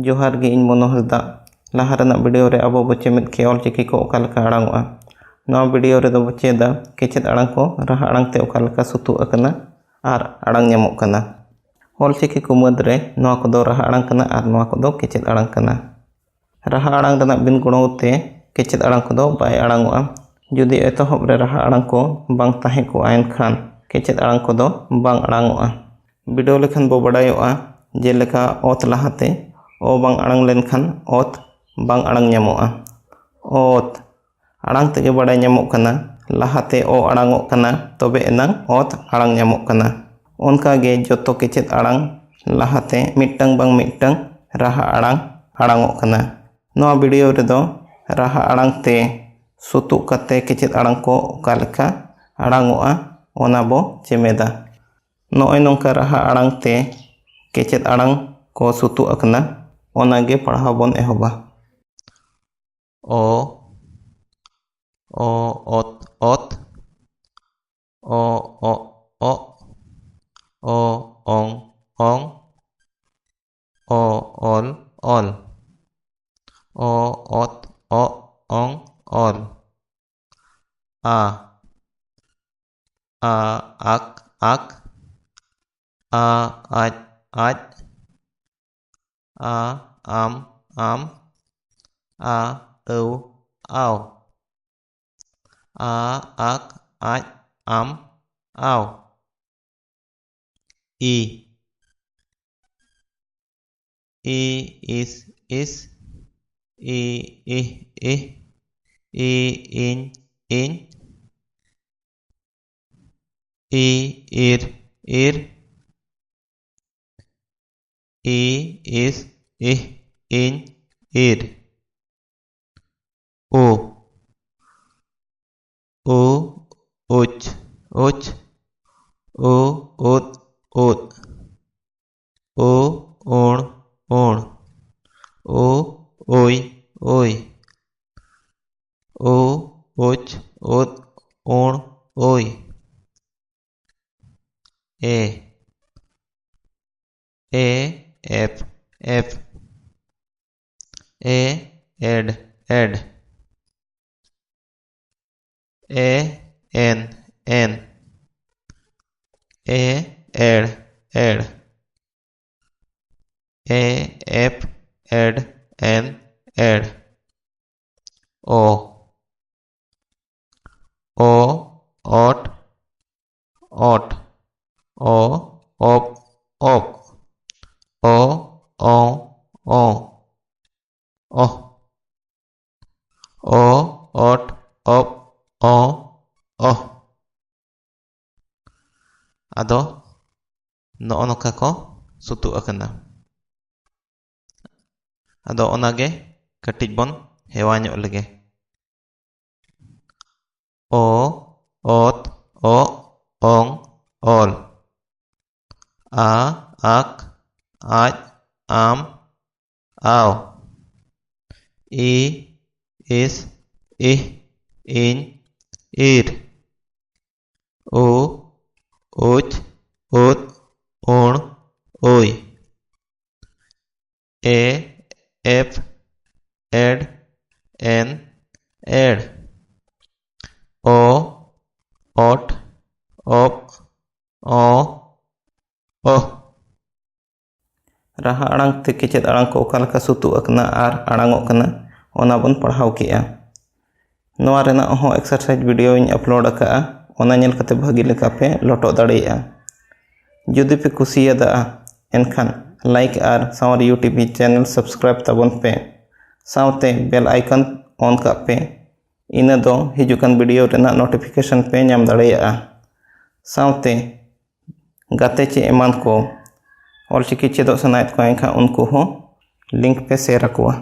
जोहार गे इन मनो हसदा लाहा रना वीडियो रे अबो बो चेमेद के ऑलचिकी को ओका लेका आड़ांगोआ नवा वीडियो रे दो बो चेदा केचेद आड़ांग को राहा आड़ांग ते ओका लेका सुतु अकना आर आड़ांग ᱧᱟᱢᱚᱜ कना ऑलचिकी को मद रे नवा को दो राहा आड़ांग कना आर नवा को दो केचेद आड़ांग कना राहा आड़ांग रना बिन गुणों ते केचेद आड़ांग को दो बाय आड़ांगोआ जुदी एतोहब रे राहा आड़ांग को बांग ताहे को आयन खान केचेद आड़ांग को दो बांग आड़ांगोआ वीडियो लेखन बो बडायोआ जे लेका ओत लाहाते ओ बांग आड़ांग लेनखान ओत बांग आड़ांग ᱧᱟᱢᱚᱜᱼᱟ ओत आड़ांग तेगे बडाय ᱧᱟᱢᱚᱜ कना लाहाते ओ आड़ांगोग कना तबे एनांग ओत आड़ांग ᱧᱟᱢᱚᱜ कना ओनका गे जतो केचेद आड़ांग लाहाते मिट्टंग बांग मिट्टंग राहा आड़ांग आड़ांगोग कना नवा वीडियो रे दो राहा आड़ांग ते सुतु कते केचेद आड़ांग को ओका लेका आड़ांगोआ ओना बो चेमेदा नोय नोंका राहा आड़ांग ते केचेद आड़ांग को सुतु अकना ओनागे पढ़ाव बोन एहोबा ओ ओत ओत ओ ओंग ओंग ओ ओल ओल ओ ओत ओंग ओल आ आक आक आ आज आ आम आ औ आव आ आक आज आम आव ई इस ई इह ई इन ई इर ई इस इह इन इर ओ उच ओ ओत ओ ओण ओ ओय ओ ओच ओत ओण ओय ए एफ ए एड ए एन ए एड ए एफ एड एन एड ओ ओट ओ ओप ओ ओट ओप ओ आदो नो नोका को सुतु अकना आदो ओनागे कटिज बोन हेवा ᱧᱚᱜ लगे ओ ओत ओ ओंग ओल आ आक आज आम आव ई इस इह इन इर ओ ओच ओत ओण ओय ए एफ एड एन एड ओ ओट ओप ओ राहा आड़ांग ते केचेद आड़ांग को ओका लेका सुतु अकना आर आड़ांगोग कना ओना बोन पढ़ाव केआ नवा रेना हो एक्सरसाइज वीडियो इन अपलोड अका ओना नेल कते भागी लेका पे लोटो दाड़ेया जुदी पे कुसियादा एनखान लाइक आर सावर यूट्यूब चैनल सब्सक्राइब ताबन पे सावते बेल आइकन ऑन का पे इना दो हिजुकन वीडियो रेना नोटिफिकेशन पे नाम दाड़ेया सावते गाते चे एमान को ऑलचिकी चेदो सनायत को एनखा उनको हो लिंक पे शेयर अकुआ।